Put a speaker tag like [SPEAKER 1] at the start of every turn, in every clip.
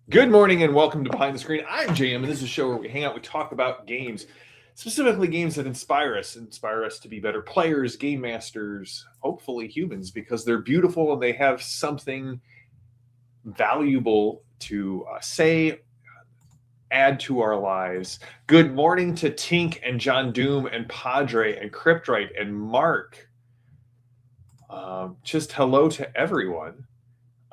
[SPEAKER 1] Good morning and welcome to Behind the Screen. I'm JM, and this is a show where we hang out, we talk about games, specifically games that inspire us to be better players, game masters, hopefully humans, because they're beautiful and they have something valuable to say, add to our lives. Good morning to Tink and John Doom and Padre and Cryptrite and Mark. Just hello to everyone.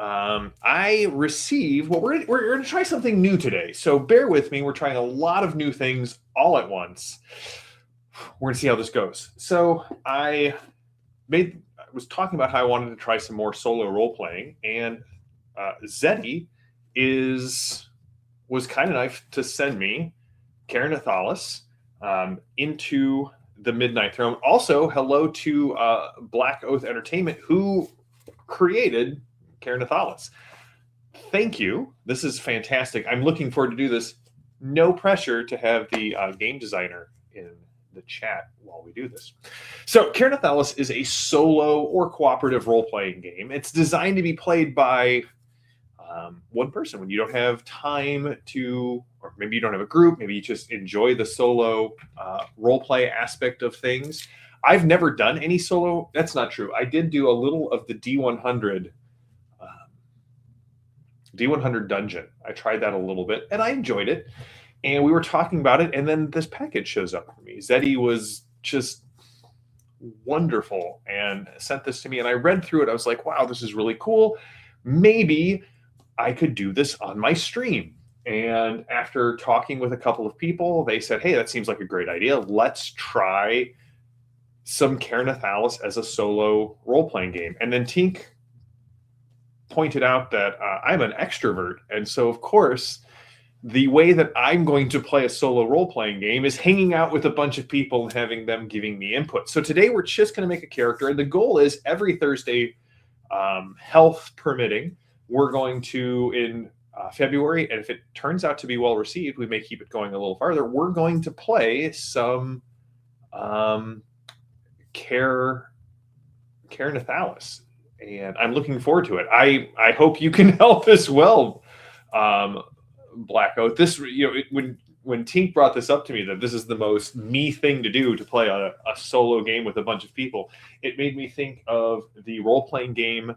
[SPEAKER 1] I receive, well, we're going to try something new today. So bear with me. We're trying a lot of new things all at once. We're going to see how this goes. So I was talking about how I wanted to try some more solo role playing, and Zetty was kind enough to send me Ker Nethalas into the Midnight Throne. Also, hello to Black Oath Entertainment, who created Ker Nethalas. Thank you. This is fantastic. I'm looking forward to do this. No pressure to have the game designer in the chat while we do this. So Ker Nethalas is a solo or cooperative role-playing game. It's designed to be played by one person when you don't have time to, or maybe you don't have a group, maybe you just enjoy the solo role-play aspect of things. I've never done any solo. That's not true. I did do a little of the D100 dungeon. I tried that a little bit and I enjoyed it. And we were talking about it, and then this package shows up for me. Zetty was just wonderful and sent this to me, and I read through it. I was like, wow, this is really cool. Maybe I could do this on my stream. And after talking with a couple of people, they said, hey, that seems like a great idea. Let's try some Ker Nethalas as a solo role-playing game. And then Tink pointed out that I'm an extrovert. And so, of course, the way that I'm going to play a solo role-playing game is hanging out with a bunch of people and having them giving me input. So today we're just going to make a character. And the goal is every Thursday, health permitting, we're going to, in February, and if it turns out to be well received, we may keep it going a little farther. We're going to play some Ker Nethalas. And I'm looking forward to it. I hope you can help as well, Black Oath. This, when Tink brought this up to me, that this is the most me thing to do, to play a solo game with a bunch of people, it made me think of the role-playing game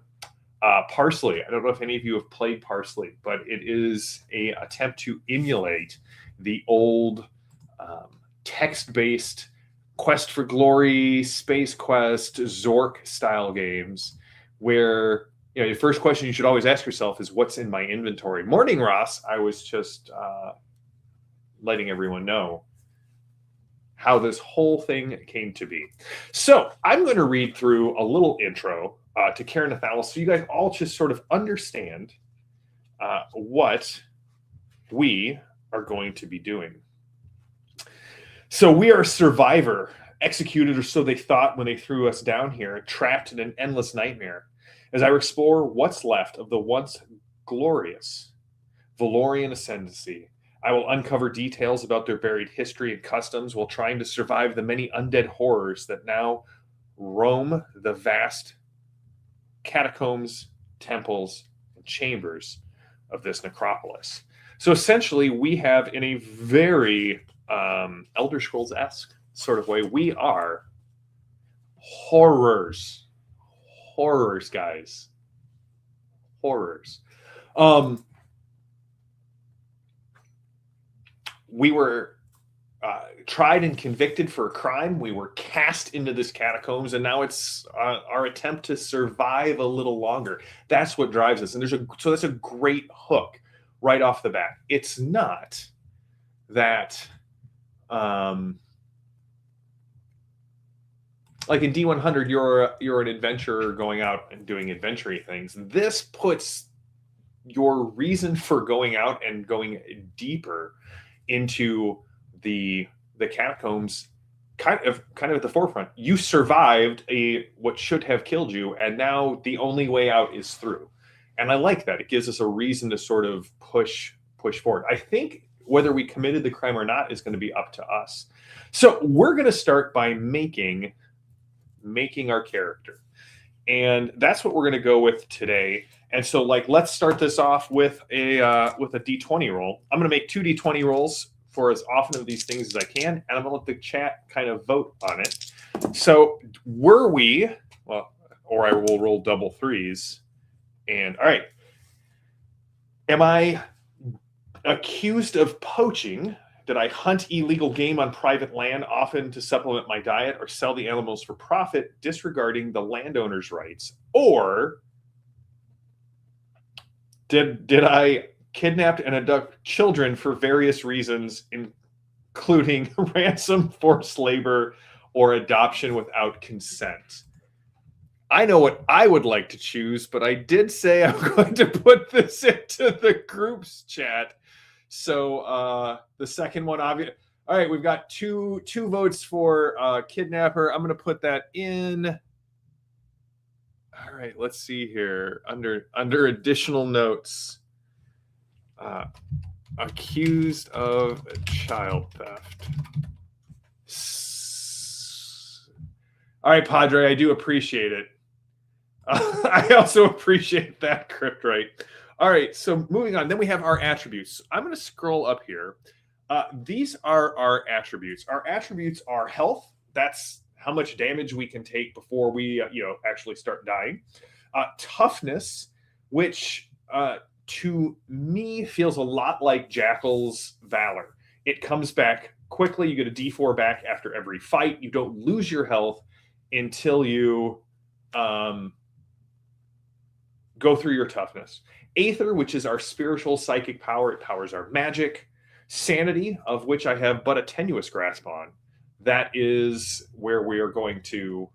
[SPEAKER 1] Parsley. I don't know if any of you have played Parsley, but it is a attempt to emulate the old text-based Quest for Glory, Space Quest, Zork style games, where your first question you should always ask yourself is, what's in my inventory? Morning, Ross. I was just letting everyone know how this whole thing came to be. So I'm going to read through a little intro to Ker Nethalas, so you guys all just sort of understand what we are going to be doing. So we are a survivor, executed, or so they thought when they threw us down here, trapped in an endless nightmare. As I explore what's left of the once glorious Valorian ascendancy, I will uncover details about their buried history and customs while trying to survive the many undead horrors that now roam the vast catacombs, temples, and chambers of this necropolis. So essentially, we have, in a very Elder Scrolls-esque sort of way, we are horrors, guys. Horrors. We were tried and convicted for a crime. We were cast into this catacombs, and now it's our attempt to survive a little longer. That's what drives us. And so that's a great hook right off the bat. It's not that like in D100, you're an adventurer going out and doing adventure-y things. This puts your reason for going out and going deeper into the catacombs kind of at the forefront. You survived what should have killed you, and now the only way out is through. And I like that. It gives us a reason to sort of push forward. I think whether we committed the crime or not is going to be up to us. So we're going to start by making our character. And that's what we're going to go with today. And so, like, let's start this off with a D20 roll. I'm going to make 2 D20 rolls for as often of these things as I can, and I'm going to let the chat kind of vote on it. So, were we, well, or I will roll double threes. And all right, am I accused of poaching? Did I hunt illegal game on private land, often to supplement my diet, or sell the animals for profit, disregarding the landowner's rights? Or did I kidnap and abduct children for various reasons, including ransom, forced labor, or adoption without consent? I know what I would like to choose, but I did say I'm going to put this into the group's chat. So the second one, obviously. All right, we've got two votes for kidnapper. I'm going to put that in. All right, let's see here. Under additional notes, accused of child theft. All right, Padre, I do appreciate it. I also appreciate that, Cryptrite. All right, so moving on. Then we have our attributes. I'm going to scroll up here. These are our attributes. Our attributes are health. That's how much damage we can take before we, actually start dying. Toughness, which to me feels a lot like Jackal's Valor. It comes back quickly. You get a D4 back after every fight. You don't lose your health until you go through your toughness. Aether, which is our spiritual psychic power. It powers our magic. Sanity, of which I have but a tenuous grasp on. That is where we are going to,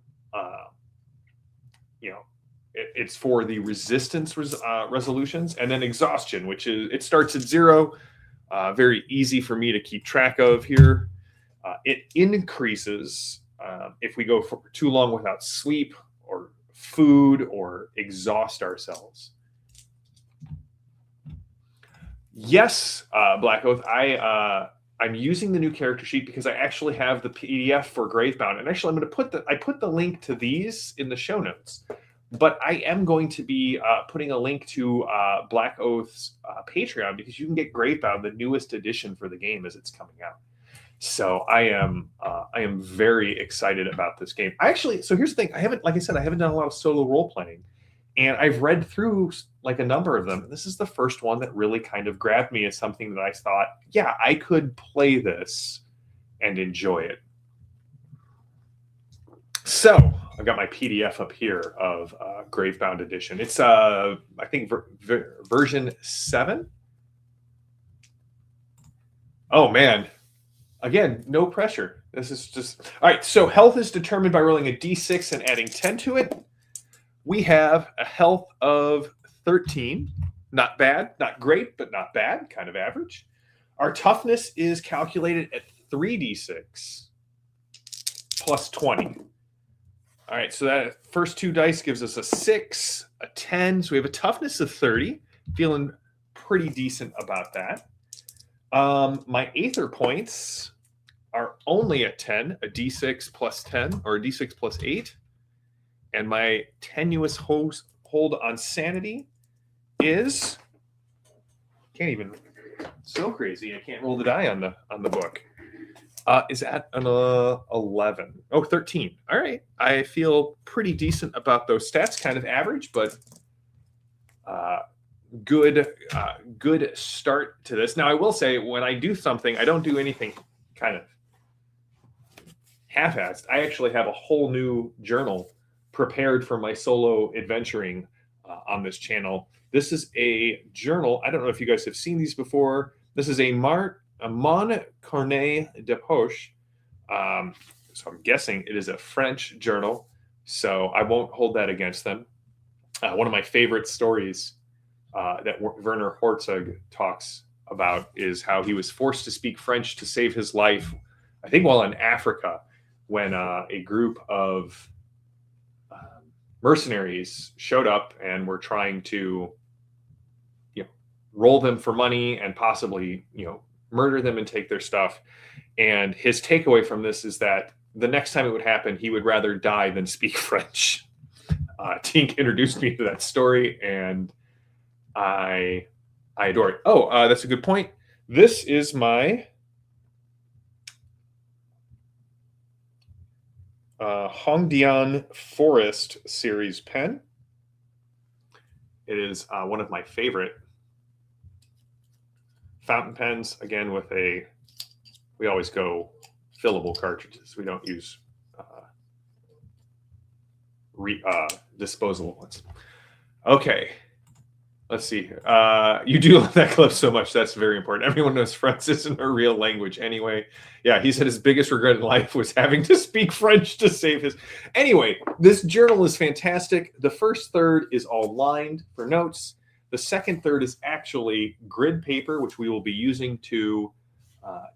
[SPEAKER 1] it's for the resistance resolutions. And then exhaustion, which is, it starts at 0. Very easy for me to keep track of here. It increases if we go for too long without sleep or food or exhaust ourselves. Yes, Black Oath, I'm using the new character sheet because I actually have the PDF for Gravebound. And actually, I'm going to put the link to these in the show notes. But I am going to be putting a link to Black Oath's Patreon, because you can get Gravebound, the newest edition for the game, as it's coming out. So I am very excited about this game. So here's the thing. I haven't done a lot of solo role playing, and I've read through like a number of them. And this is the first one that really kind of grabbed me as something that I thought, yeah, I could play this and enjoy it. So I've got my PDF up here of Gravebound Edition. It's I think version 7. Oh man. Again, no pressure. This is just... All right, so health is determined by rolling a d6 and adding 10 to it. We have a health of 13. Not bad, not great, but not bad, kind of average. Our toughness is calculated at 3d6 plus 20. All right, so that first 2 dice gives us a 6, a 10. So we have a toughness of 30. Feeling pretty decent about that. My Aether points are only a 10, a d6 plus 10, or a d6 plus 8. And my tenuous hold on sanity is... Can't even... So crazy, I can't roll the die on the book. Is at an 11. Oh, 13. All right. I feel pretty decent about those stats. Kind of average, but good start to this. Now, I will say, when I do something, I don't do anything kind of half-assed. I actually have a whole new journal prepared for my solo adventuring on this channel. This is a journal. I don't know if you guys have seen these before. This is a Mon Cornet de Poche. So I'm guessing it is a French journal. So I won't hold that against them. One of my favorite stories that Werner Herzog talks about is how he was forced to speak French to save his life, I think while in Africa, when a group of mercenaries showed up and were trying to roll them for money and possibly murder them and take their stuff. And his takeaway from this is that the next time it would happen, he would rather die than speak French. Tink introduced me to that story, and I adore it. Oh, that's a good point. This is my Hongdian Forest series pen. It is one of my favorite fountain pens. Again, with we always go fillable cartridges. We don't use disposable ones. Okay. Let's see here. You do love that clip so much. That's very important. Everyone knows French isn't a real language anyway. Yeah, he said his biggest regret in life was having to speak French to save his. Anyway, this journal is fantastic. The first third is all lined for notes. The second third is actually grid paper, which we will be using to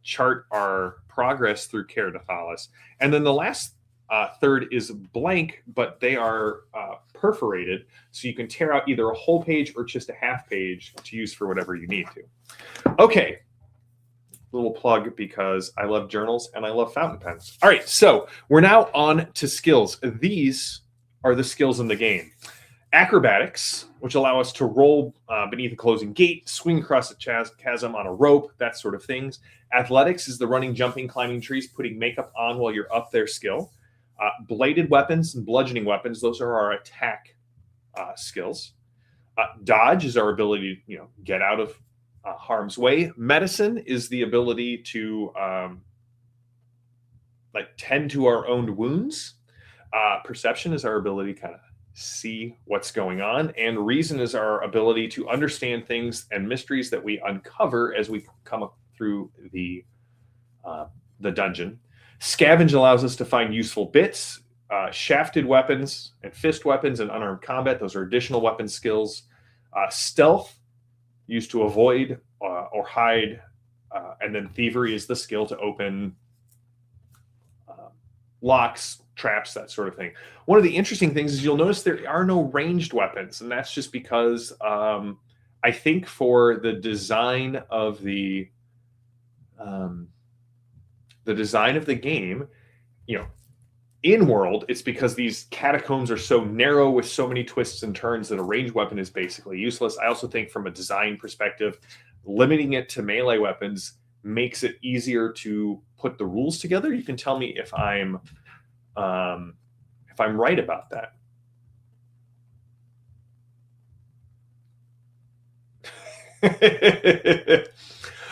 [SPEAKER 1] chart our progress through Ker Nethalas. And then the last third is blank, but they are perforated, so you can tear out either a whole page or just a half page to use for whatever you need to. Okay, little plug because I love journals and I love fountain pens. All right, so we're now on to skills. These are the skills in the game. Acrobatics, which allow us to roll beneath a closing gate, swing across a chasm on a rope, that sort of things. Athletics is the running, jumping, climbing trees, putting makeup on while you're up there skill. Bladed weapons and bludgeoning weapons, those are our attack skills. Dodge is our ability to get out of harm's way. Medicine is the ability to tend to our own wounds. Perception is our ability to kind of see what's going on. And reason is our ability to understand things and mysteries that we uncover as we come up through the dungeon. Scavenge allows us to find useful bits. Shafted weapons and fist weapons and unarmed combat, those are additional weapon skills. Stealth, used to avoid or hide. And then thievery is the skill to open locks, traps, that sort of thing. One of the interesting things is you'll notice there are no ranged weapons, and that's just because I think for the design of the game, in world, it's because these catacombs are so narrow with so many twists and turns that a ranged weapon is basically useless. I also think from a design perspective, limiting it to melee weapons makes it easier to put the rules together. You can tell me if I'm right about that.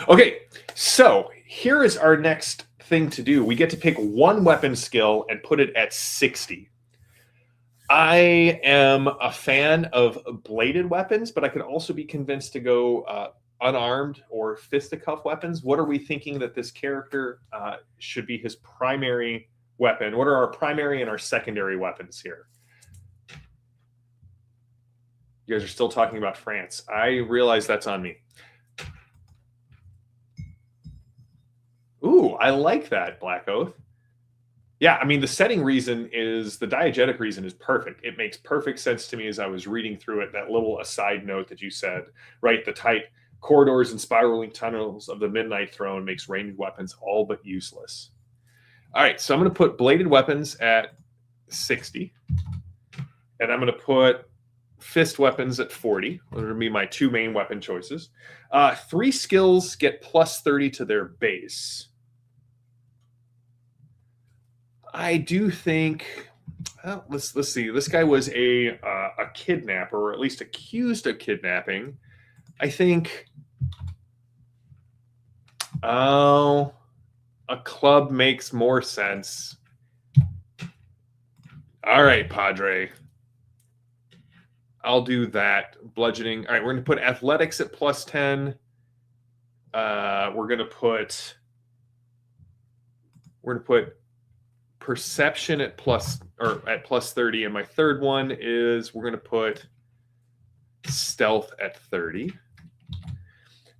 [SPEAKER 1] Okay, so here is our next thing to do. We get to pick one weapon skill and put it at 60. I am a fan of bladed weapons, but I could also be convinced to go unarmed or fisticuff weapons. What are we thinking that this character should be his primary weapon? What are our primary and our secondary weapons here? You guys are still talking about France. I realize that's on me. Ooh, I like that, Black Oath. Yeah, I mean, the setting reason is, the diegetic reason is perfect. It makes perfect sense to me as I was reading through it, that little aside note that you said, right? The tight corridors and spiraling tunnels of the Midnight Throne makes ranged weapons all but useless. All right, so I'm going to put bladed weapons at 60. And I'm going to put fist weapons at 40. Those are going to be my two main weapon choices. 3 skills get plus 30 to their base. I do think, well, let's see. This guy was a kidnapper, or at least accused of kidnapping. I think, a club makes more sense. All right, Padre. I'll do that. Bludgeoning. All right, we're going to put athletics at plus 10. We're going to put perception at plus 30, and my third one is we're going to put stealth at 30.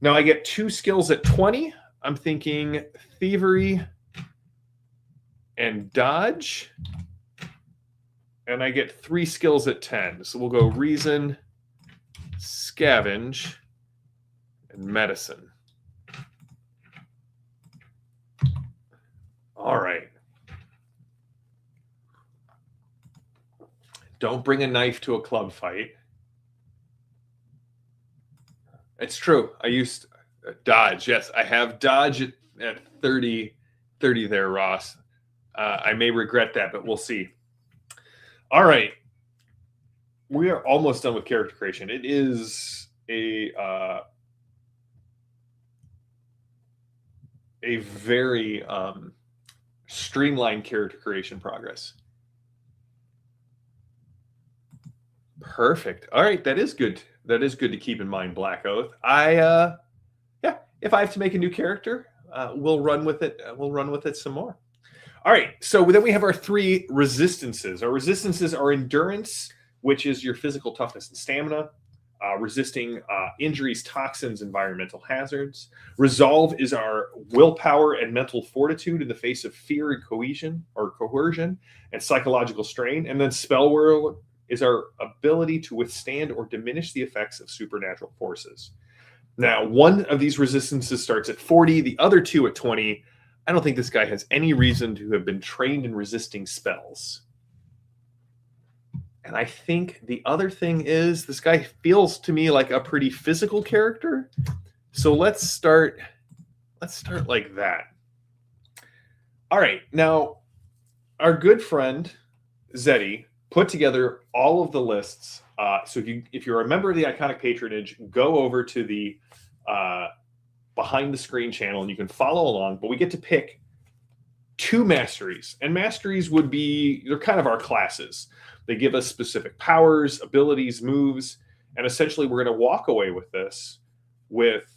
[SPEAKER 1] Now I get 2 skills at 20. I'm thinking thievery and dodge, and I get 3 skills at 10. So we'll go reason, scavenge, and medicine. All right. Don't bring a knife to a club fight. It's true. I used dodge. Yes, I have dodge at 30 there, Ross. I may regret that, but we'll see. All right. We are almost done with character creation. It is a very streamlined character creation progress. Perfect. All right, that is good. That is good to keep in mind, Black Oath. Yeah, if I have to make a new character, we'll run with it. We'll run with it some more. All right, so then we have our 3 resistances. Our resistances are endurance, which is your physical toughness and stamina, resisting injuries, toxins, environmental hazards. Resolve is our willpower and mental fortitude in the face of fear and coercion and psychological strain. And then spell world is our ability to withstand or diminish the effects of supernatural forces. Now, one of these resistances starts at 40, the other 2 at 20. I don't think this guy has any reason to have been trained in resisting spells. And I think the other thing is this guy feels to me like a pretty physical character. So let's start like that. All right. Now, our good friend Zetty put together all of the lists. So if you're a member of the Iconic Patronage, go over to the behind the screen channel and you can follow along. But we get to pick 2 masteries, and masteries they're kind of our classes. They give us specific powers, abilities, moves, and essentially we're going to walk away with this with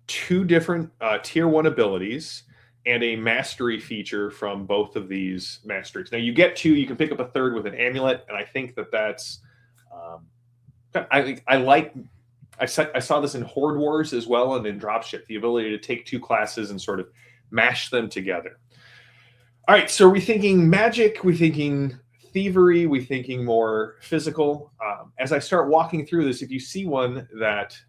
[SPEAKER 1] 2 different tier 1 abilities and a mastery feature from both of these masteries. Now you get 2, you can pick up a 3rd with an amulet, and I think that's I saw this in Horde Wars as well, and in Dropship, the ability to take 2 classes and sort of mash them together. All right, so are we thinking magic? We thinking thievery? We thinking more physical? As I start walking through this, if you see one that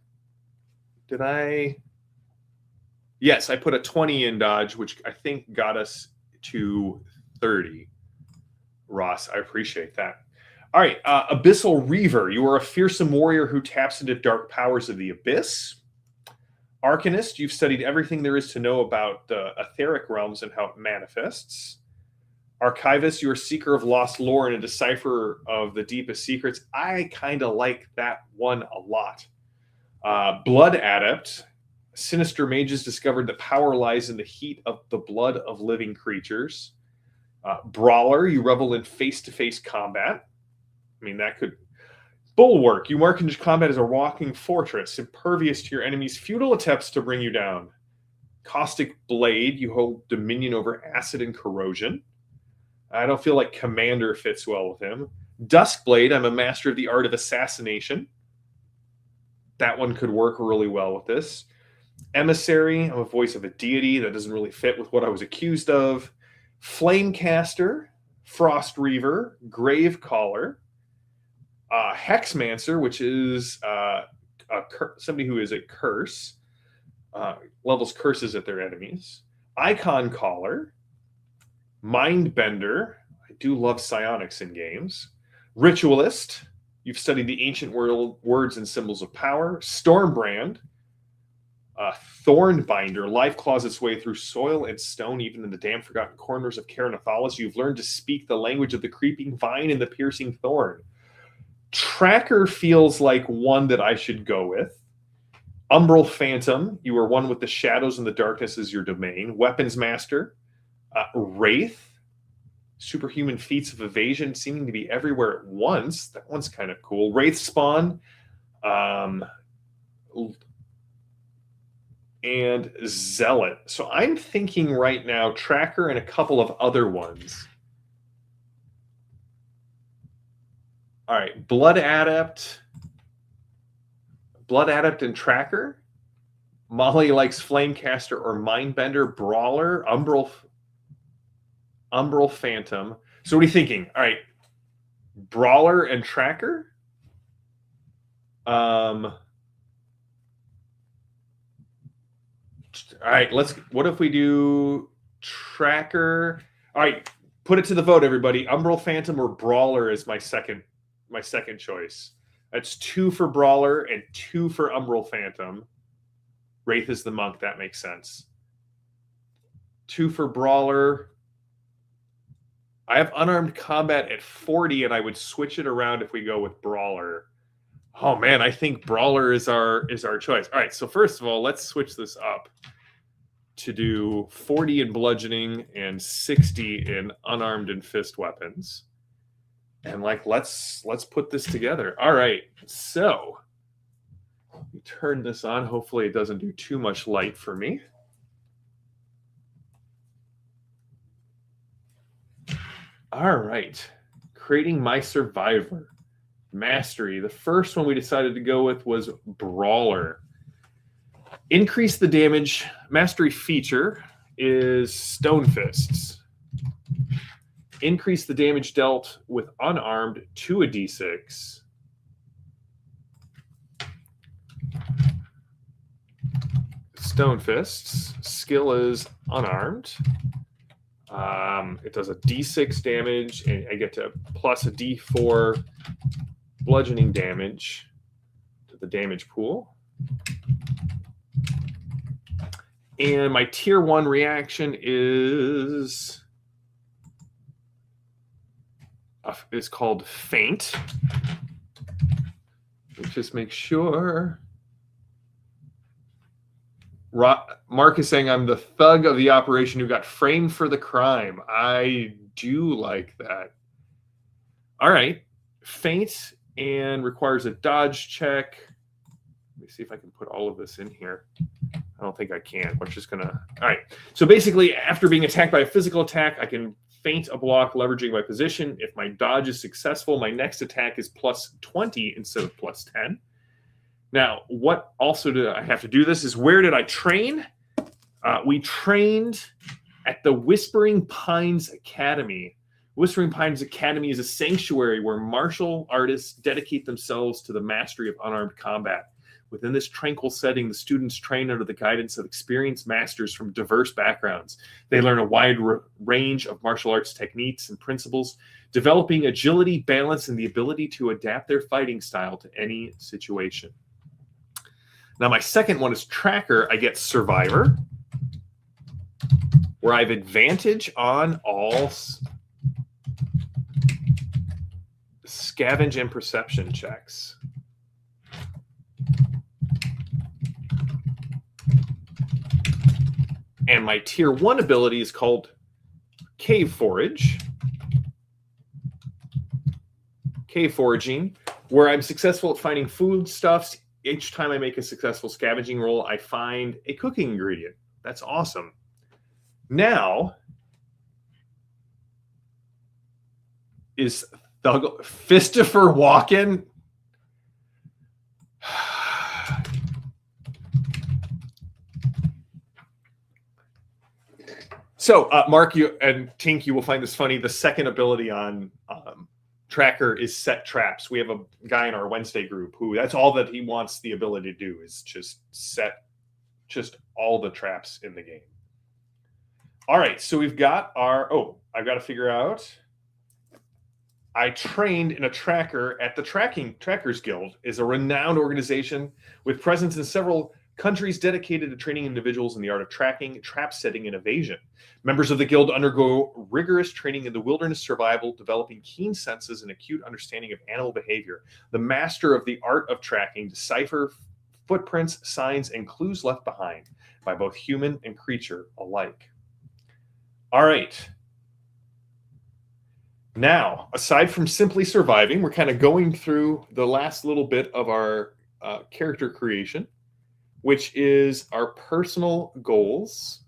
[SPEAKER 1] Yes, I put a 20 in dodge, which I think got us to 30. Ross, I appreciate that. All right, Abyssal Reaver. You are a fearsome warrior who taps into dark powers of the abyss. Arcanist, you've studied everything there is to know about etheric realms and how it manifests. Archivist, you're a seeker of lost lore and a decipherer of the deepest secrets. I kind of like that one a lot. Blood Adept. Sinister mages discovered that power lies in the heat of the blood of living creatures. Brawler, you revel in face-to-face combat. I mean, that could... Bulwark, you mark into combat as a walking fortress, impervious to your enemies' futile attempts to bring you down. Caustic Blade, you hold dominion over acid and corrosion. I don't feel like Commander fits well with him. Duskblade, I'm a master of the art of assassination. That one could work really well with this. Emissary, I'm a voice of a deity. That doesn't really fit with what I was accused of. Flamecaster, Frost Reaver, Gravecaller. Hexmancer, which is somebody who is a curse, levels curses at their enemies. Icon Caller, Mindbender. I do love psionics in games. Ritualist. You've studied the ancient words and symbols of power. Stormbrand. Thornbinder. Life claws its way through soil and stone, even in the damn forgotten corners of Ker Nethalas. You've learned to speak the language of the creeping vine and the piercing thorn. Tracker feels like one that I should go with. Umbral Phantom, you are one with the shadows and the darkness as your domain. Weapons Master. Wraith, superhuman feats of evasion seeming to be everywhere at once. That one's kind of cool. Wraith Spawn. And Zealot. So I'm thinking right now Tracker and a couple of other ones. All right, Blood Adept and Tracker. Molly likes Flamecaster or Mindbender. Brawler, Umbral Phantom. So what are you thinking? All right, Brawler and Tracker. All right, what if we do tracker? All right, put it to the vote, everybody. Umbral Phantom or Brawler is my second choice. That's 2 for Brawler and 2 for Umbral Phantom. Wraith is the monk. That makes sense. 2 for Brawler. I have unarmed combat at 40, and I would switch it around if we go with Brawler. Oh man, I think Brawler is our choice. All right, so first of all, let's switch this up to do 40 in bludgeoning and 60 in unarmed and fist weapons. And like let's put this together. All right, so let me turn this on. Hopefully it doesn't do too much light for me. All right, creating my survivor. Mastery. The first one we decided to go with was Brawler. Increase the damage. Mastery feature is Stone Fists. Increase the damage dealt with unarmed to a d6. Stone Fists. Skill is unarmed. It does a d6 damage, and I get to plus a d4 bludgeoning damage to the damage pool. And my tier 1 reaction is called Faint. Let's just make sure. Mark is saying I'm the thug of the operation who got framed for the crime. I do like that. All right. Faint and requires a dodge check. Let me see if I can put all of this in here. I don't think I can. We're just going to... All right. So basically, after being attacked by a physical attack, I can feint a block leveraging my position. If my dodge is successful, my next attack is plus 20 instead of plus 10. Now, what also do I have to do this is where did I train? We trained at the Whispering Pines Academy. Whispering Pines Academy is a sanctuary where martial artists dedicate themselves to the mastery of unarmed combat. Within this tranquil setting, the students train under the guidance of experienced masters from diverse backgrounds. They learn a wide range of martial arts techniques and principles, developing agility, balance, and the ability to adapt their fighting style to any situation. Now, my second one is Tracker. I get Survivor, where I have advantage on all scavenge and perception checks. And my tier 1 ability is called Cave Forage. Cave Foraging, where I'm successful at finding foodstuffs. Each time I make a successful scavenging roll, I find a cooking ingredient. That's awesome. Now, is Fistifer Walken? So, Mark, you and Tink, you will find this funny. The second ability on Tracker is Set Traps. We have a guy in our Wednesday group who that's all that he wants the ability to do is just set just all the traps in the game. All right, so we've got our... Oh, I've got to figure out... I trained in a tracker at the Trackers Guild. Is a renowned organization with presence in several countries dedicated to training individuals in the art of tracking, trap setting, and evasion. Members of the guild undergo rigorous training in the wilderness survival, developing keen senses and acute understanding of animal behavior. The master of the art of tracking decipher footprints, signs, and clues left behind by both human and creature alike. All right. Now, aside from simply surviving, we're kind of going through the last little bit of our character creation, which is our personal goals.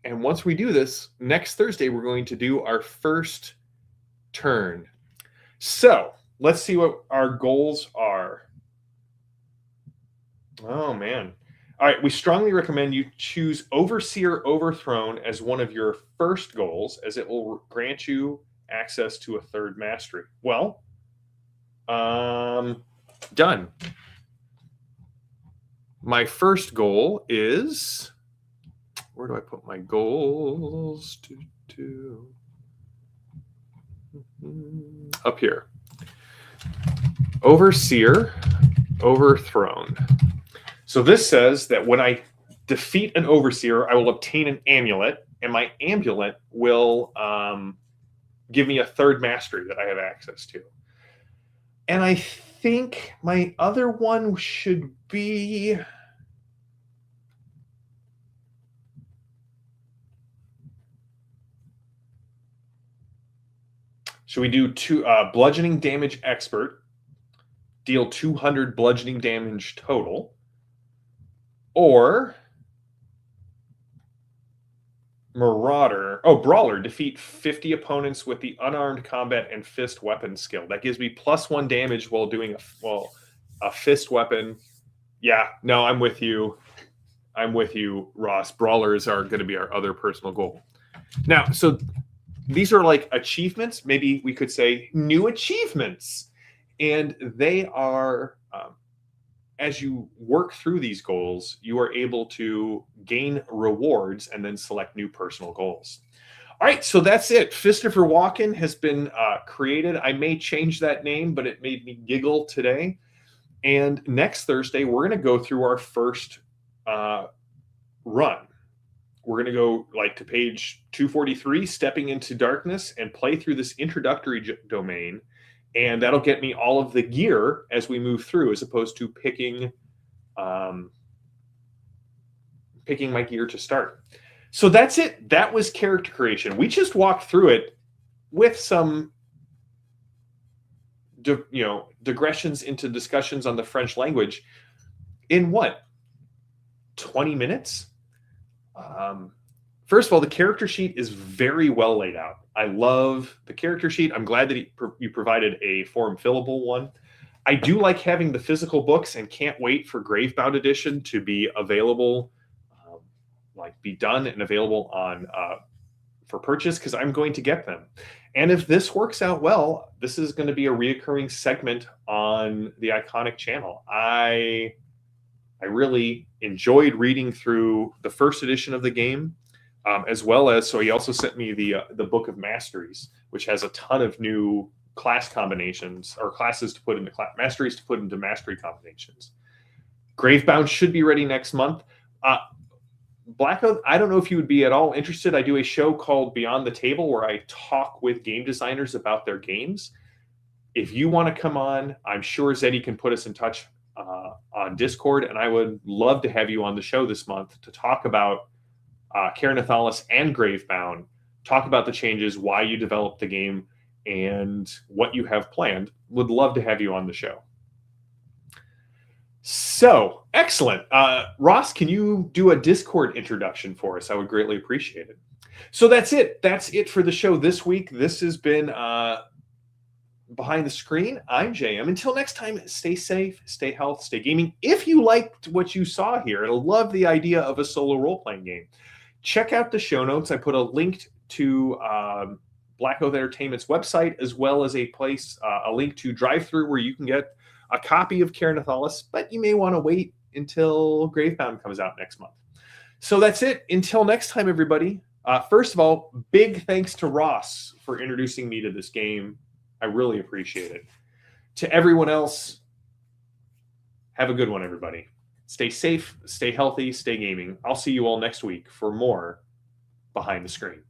[SPEAKER 1] And once we do this, next Thursday, we're going to do our first turn. So let's see what our goals are. Oh, man. All right, we strongly recommend you choose Overseer Overthrown as one of your first goals, as it will grant you access to a third mastery. Well, done. my first goal is, where do I put my goals? Up here. Overseer, overthrown. So this says that when I defeat an overseer, I will obtain an amulet, and my amulet will give me a third mastery that I have access to. And I think my other one should be... Should we do bludgeoning damage expert, deal 200 bludgeoning damage total, or Marauder, Brawler, defeat 50 opponents with the unarmed combat and fist weapon skill. That gives me +1 damage while doing a fist weapon. Yeah, no, I'm with you. I'm with you, Ross. Brawlers are going to be our other personal goal. Now, so these are like achievements. Maybe we could say new achievements. And they are, as you work through these goals, you are able to gain rewards and then select new personal goals. All right, so that's it. Fistifer Walken has been created. I may change that name, but it made me giggle today. And next Thursday, we're going to go through our first run. We're going to go like to page 243, Stepping into Darkness, and play through this introductory domain. And that'll get me all of the gear as we move through, as opposed to picking my gear to start. So that's it. That was character creation. We just walked through it with some digressions into discussions on the French language in what, 20 minutes? First of all, the character sheet is very well laid out. I love the character sheet. I'm glad that you provided a form fillable one. I do like having the physical books and can't wait for Gravebound Edition to be available, be done and available on for purchase, because I'm going to get them. And if this works out well, this is going to be a reoccurring segment on the Iconic channel. I really enjoyed reading through the first edition of the game, as well as, so he also sent me the Book of Masteries, which has a ton of new class combinations, or classes to put into masteries to put into mastery combinations. Gravebound should be ready next month. Black Oath, I don't know if you would be at all interested. I do a show called Beyond the Table where I talk with game designers about their games. If you want to come on, I'm sure Zetty can put us in touch on Discord, and I would love to have you on the show this month to talk about Ker Nethalas and Gravebound, talk about the changes, why you developed the game, and what you have planned. Would love to have you on the show. So, excellent. Ross, can you do a Discord introduction for us? I would greatly appreciate it. So that's it. That's it for the show this week. This has been Behind the Screen. I'm JM. Until next time, stay safe, stay healthy, stay gaming. If you liked what you saw here, and I love the idea of a solo role-playing game, check out the show notes. I put a link to Black Oath Entertainment's website, as well as a link to Drive-Thru where you can get a copy of Ker Nethalas, but you may want to wait until Gravebound comes out next month. So that's it. Until next time, everybody. First of all, big thanks to Ross for introducing me to this game. I really appreciate it. To everyone else, have a good one, everybody. Stay safe, stay healthy, stay gaming. I'll see you all next week for more Behind the Screen.